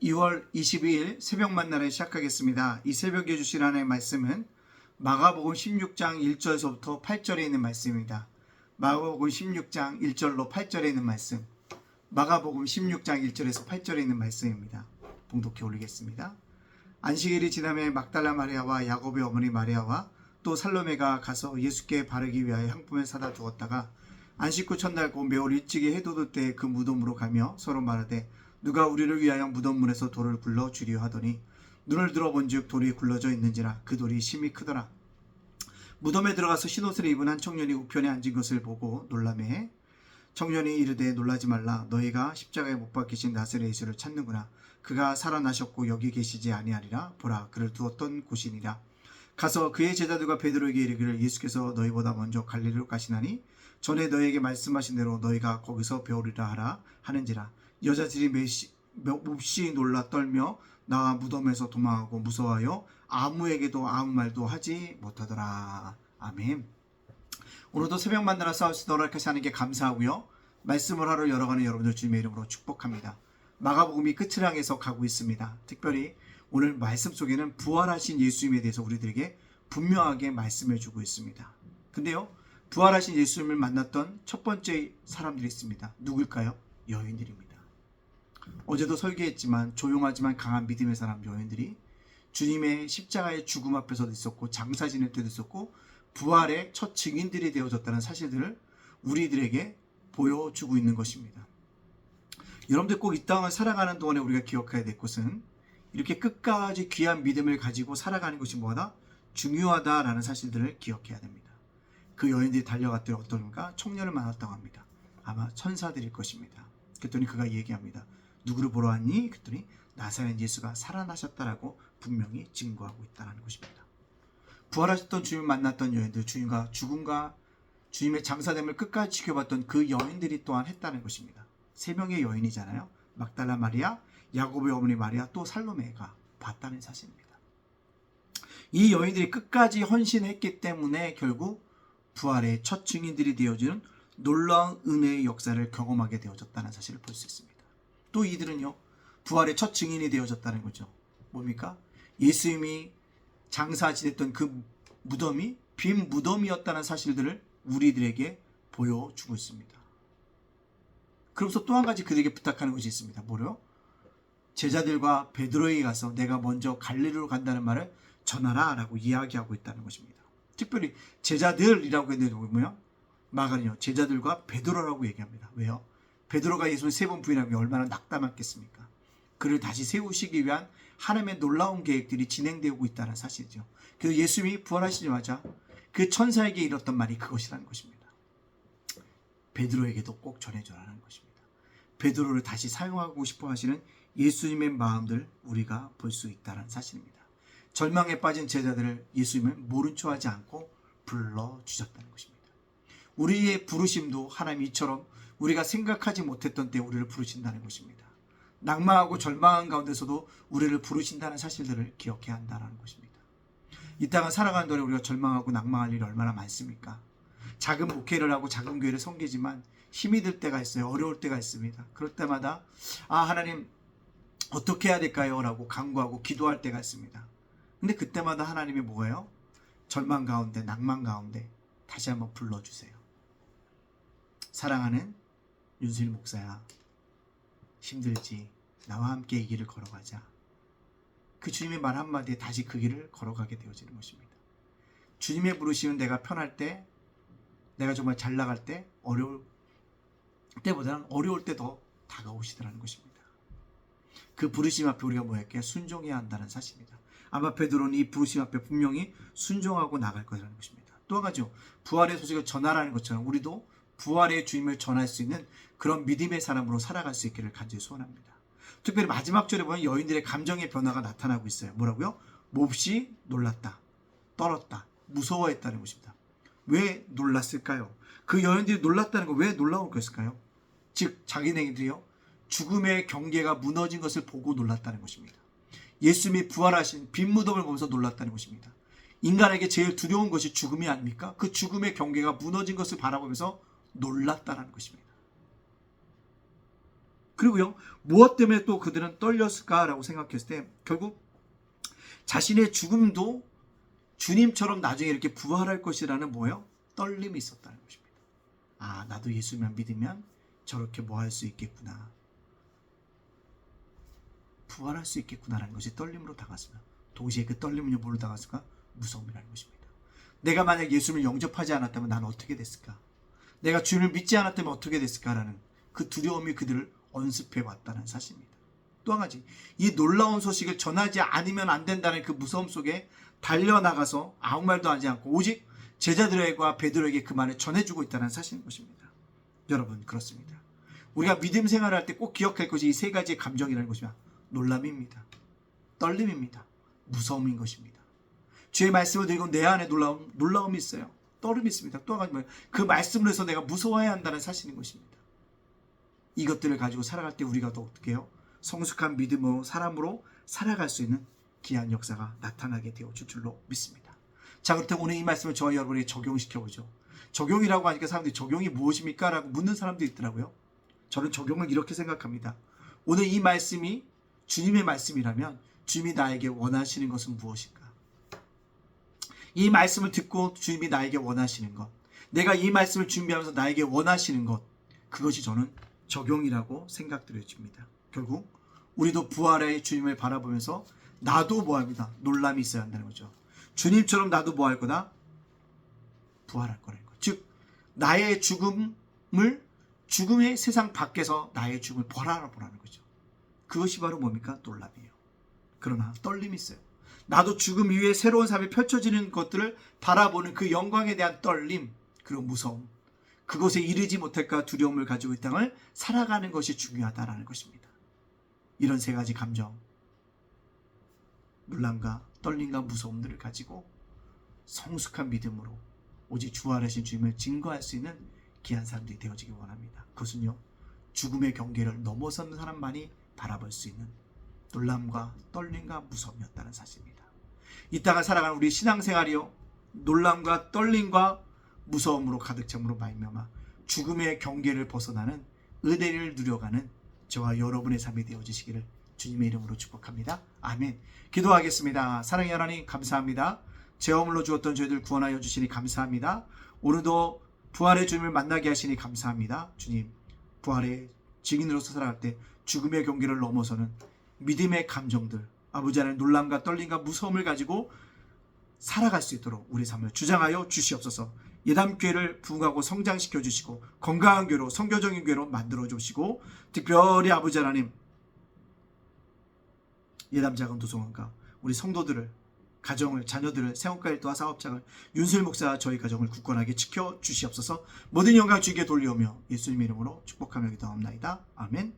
2월 22일 새벽 만나를 시작하겠습니다. 이 새벽에 주신 하나님의 말씀은 마가복음 16장 1절에서부터 8절에 있는 말씀입니다. 마가복음 16장 1절로 8절에 있는 말씀, 마가복음 16장 1절에서 8절에 있는 말씀입니다. 봉독해 올리겠습니다. 안식일이 지나매 막달라 마리아와 야곱의 어머니 마리아와 또 살로메가 가서 예수께 바르기 위하여 향품을 사다 두었다가 안식 후 첫날 곧 매우 일찍이 해 돋을 때 그 무덤으로 가며 서로 말하되 누가 우리를 위하여 무덤문에서 돌을 굴러 주리요 하더니 눈을 들어본즉 돌이 굴러져 있는지라 그 돌이 심히 크더라. 무덤에 들어가서 흰옷을 입은 한 청년이 우편에 앉은 것을 보고 놀라매 청년이 이르되 놀라지 말라. 너희가 십자가에 못 박히신 나사렛 예수를 찾는구나. 그가 살아나셨고 여기 계시지 아니하리라. 보라, 그를 두었던 곳이니라. 가서 그의 제자들과 베드로에게 이르기를 예수께서 너희보다 먼저 갈릴리로 가시나니 전에 너희에게 말씀하신 대로 너희가 거기서 배우리라 하라 하는지라. 여자들이 몹시 놀라 떨며 나와 무덤에서 도망하고 무서워하여 아무에게도 아무 말도 하지 못하더라. 아멘. 오늘도 새벽 만나러 싸우시도록 이렇게 하는 게 감사하고요. 말씀을 하러 열어가는 여러분들 주님의 이름으로 축복합니다. 마가복음이 끝을 향해서 가고 있습니다. 특별히 오늘 말씀 속에는 부활하신 예수님에 대해서 우리들에게 분명하게 말씀해 주고 있습니다. 근데요, 부활하신 예수님을 만났던 첫 번째 사람들이 있습니다. 누굴까요? 여인들입니다. 어제도 설계했지만 조용하지만 강한 믿음의 사람 여인들이 주님의 십자가의 죽음 앞에서도 있었고 장사 지낼 때도 있었고 부활의 첫 증인들이 되어졌다는 사실들을 우리들에게 보여주고 있는 것입니다. 여러분들 꼭 이 땅을 살아가는 동안에 우리가 기억해야 될 것은 이렇게 끝까지 귀한 믿음을 가지고 살아가는 것이 뭐다? 중요하다라는 사실들을 기억해야 됩니다. 그 여인들이 달려갔더니 어떤가? 청년을 만났다고 합니다. 아마 천사들일 것입니다. 그랬더니 그가 얘기합니다. 누구를 보러 왔니? 그랬더니 나사렛 예수가 살아나셨다라고 분명히 증거하고 있다는 것입니다. 부활하셨던 주님을 만났던 여인들, 주님과 죽음과 주님의 장사됨을 끝까지 지켜봤던 그 여인들이 또한 했다는 것입니다. 세 명의 여인이잖아요. 막달라 마리아, 야곱의 어머니 마리아, 또 살로메가 봤다는 사실입니다. 이 여인들이 끝까지 헌신했기 때문에 결국 부활의 첫 증인들이 되어지는 놀라운 은혜의 역사를 경험하게 되어졌다는 사실을 볼 수 있습니다. 또 이들은요, 부활의 첫 증인이 되어졌다는 거죠. 뭡니까? 예수님이 장사 지냈던 그 무덤이 빈 무덤이었다는 사실들을 우리들에게 보여주고 있습니다. 그러면서 또 한 가지 그들에게 부탁하는 것이 있습니다. 뭐래요? 제자들과 베드로에게 가서 내가 먼저 갈릴리로 간다는 말을 전하라 라고 이야기하고 있다는 것입니다. 특별히 제자들이라고 했는데 뭐예요? 마가는요, 제자들과 베드로라고 얘기합니다. 왜요? 베드로가 예수를 세 번 부인하기 얼마나 낙담했겠습니까? 그를 다시 세우시기 위한 하나님의 놀라운 계획들이 진행되고 있다는 사실이죠. 그래서 예수님이 부활하시자마자 그 천사에게 이뤘던 말이 그것이라는 것입니다. 베드로에게도 꼭 전해줘라는 것입니다. 베드로를 다시 사용하고 싶어 하시는 예수님의 마음들 우리가 볼 수 있다는 사실입니다. 절망에 빠진 제자들을 예수님은 모른 척하지 않고 불러주셨다는 것입니다. 우리의 부르심도 하나님 이처럼 우리가 생각하지 못했던 때 우리를 부르신다는 것입니다. 낭망하고 절망한 가운데서도 우리를 부르신다는 사실들을 기억해야 한다는 것입니다. 이 땅을 살아가는 동안에 우리가 절망하고 낭망할 일이 얼마나 많습니까? 작은 목회를 하고 작은 교회를 섬기지만 힘이 들 때가 있어요. 어려울 때가 있습니다. 그럴 때마다 하나님 어떻게 해야 될까요? 라고 간구하고 기도할 때가 있습니다. 근데 그때마다 하나님이 뭐예요? 절망 가운데 낭만 가운데 다시 한번 불러주세요. 사랑하는 윤수일 목사야, 힘들지? 나와 함께 이 길을 걸어가자. 그 주님의 말 한마디에 다시 그 길을 걸어가게 되어지는 것입니다. 주님의 부르심은 내가 편할 때, 내가 정말 잘 나갈 때, 어려울 때보다는 어려울 때 더 다가오시더라는 것입니다. 그 부르심 앞에 우리가 뭐였게 순종해야 한다는 사실입니다. 아마 베드로는 이 부르심 앞에 분명히 순종하고 나갈 거라는 것입니다. 또 한 가지요, 부활의 소식을 전하라는 것처럼 우리도 부활의 주님을 전할 수 있는 그런 믿음의 사람으로 살아갈 수 있기를 간절히 소원합니다. 특별히 마지막 절에 보면 여인들의 감정의 변화가 나타나고 있어요. 뭐라고요? 몹시 놀랐다, 떨었다, 무서워했다는 것입니다. 왜 놀랐을까요? 그 여인들이 놀랐다는 거 왜 놀라운 것일까요? 즉 자기네들이요, 죽음의 경계가 무너진 것을 보고 놀랐다는 것입니다. 예수님이 부활하신 빈 무덤을 보면서 놀랐다는 것입니다. 인간에게 제일 두려운 것이 죽음이 아닙니까? 그 죽음의 경계가 무너진 것을 바라보면서 놀랐다는 것입니다. 그리고요, 무엇 때문에 또 그들은 떨렸을까라고 생각했을 때 결국 자신의 죽음도 주님처럼 나중에 이렇게 부활할 것이라는 뭐예요? 떨림이 있었다는 것입니다. 아, 나도 예수만 믿으면 저렇게 뭐 할 수 있겠구나. 부활할 수 있겠구나라는 것이 떨림으로 다가왔습니다. 동시에 그 떨림은요, 뭘로 다가왔을까? 무서움이라는 것입니다. 내가 만약 예수를 영접하지 않았다면 나는 어떻게 됐을까? 내가 주님을 믿지 않았다면 어떻게 됐을까라는 그 두려움이 그들을 언습해 왔다는 사실입니다. 또 한 가지, 이 놀라운 소식을 전하지 않으면 안 된다는 그 무서움 속에 달려나가서 아무 말도 하지 않고 오직 제자들과 베드로에게 그 말을 전해주고 있다는 사실인 것입니다. 여러분, 그렇습니다. 우리가 믿음 생활을 할 때 꼭 기억할 것이 이 세 가지의 감정이라는 것입니다. 놀람입니다. 떨림입니다. 무서움인 것입니다. 주의 말씀을 들고 내 안에 놀라움이 있어요. 떨림이 있습니다. 또 한 가지 뭐예요? 그 말씀으로 해서 내가 무서워해야 한다는 사실인 것입니다. 이것들을 가지고 살아갈 때 우리가 또 어떻게 해요? 성숙한 믿음으로 사람으로 살아갈 수 있는 귀한 역사가 나타나게 되어줄 줄로 믿습니다. 자, 그렇다면 오늘 이 말씀을 저와 여러분에게 적용시켜보죠. 적용이라고 하니까 사람들이 적용이 무엇입니까? 라고 묻는 사람들이 있더라고요. 저는 적용을 이렇게 생각합니다. 오늘 이 말씀이 주님의 말씀이라면 주님이 나에게 원하시는 것은 무엇일까? 이 말씀을 듣고 주님이 나에게 원하시는 것, 내가 이 말씀을 준비하면서 나에게 원하시는 것, 그것이 저는 적용이라고 생각드려집니다. 결국 우리도 부활의 주님을 바라보면서 나도 뭐합니다? 놀람이 있어야 한다는 거죠. 주님처럼 나도 뭐 할 거다? 부활할 거라는 것. 즉 나의 죽음의 세상 밖에서 나의 죽음을 벌하보라는 거죠. 그것이 바로 뭡니까? 놀람이에요. 그러나 떨림이 있어요. 나도 죽음 이후에 새로운 삶이 펼쳐지는 것들을 바라보는 그 영광에 대한 떨림, 그리고 무서움, 그것에 이르지 못할까 두려움을 가지고 이 땅을 살아가는 것이 중요하다라는 것입니다. 이런 세 가지 감정, 놀람과 떨림과 무서움들을 가지고 성숙한 믿음으로 오직 주활하신 주님을 증거할 수 있는 귀한 사람들이 되어지기 원합니다. 그것은요, 죽음의 경계를 넘어서는 사람만이 바라볼 수 있는 놀람과 떨림과 무서움이었다는 사실입니다. 이 땅을 살아가는 우리 신앙생활이요, 놀람과 떨림과 무서움으로 가득 참으로 말미암아 죽음의 경계를 벗어나는 은혜를 누려가는 저와 여러분의 삶이 되어지시기를 주님의 이름으로 축복합니다. 아멘. 기도하겠습니다. 사랑의 하나님, 감사합니다. 죄업물로 주었던 저희들 구원하여 주시니 감사합니다. 오늘도 부활의 주님을 만나게 하시니 감사합니다. 주님, 부활의 증인으로서 살아갈 때 죽음의 경계를 넘어서는 믿음의 감정들, 아버지 하나님 놀람과 떨림과 무서움을 가지고 살아갈 수 있도록 우리 삶을 주장하여 주시옵소서. 예담교회를 부흥하고 성장시켜 주시고 건강한 교회로, 선교적인 교회로 만들어 주시고, 특별히 아버지 하나님 예담자금도서관과 우리 성도들을, 가정을, 자녀들을, 생업가 일도와 사업장을, 윤술 목사 저희 가정을 굳건하게 지켜 주시옵소서. 모든 영광 주께 돌리오며 예수님의 이름으로 축복하며 기도합나이다. 아멘.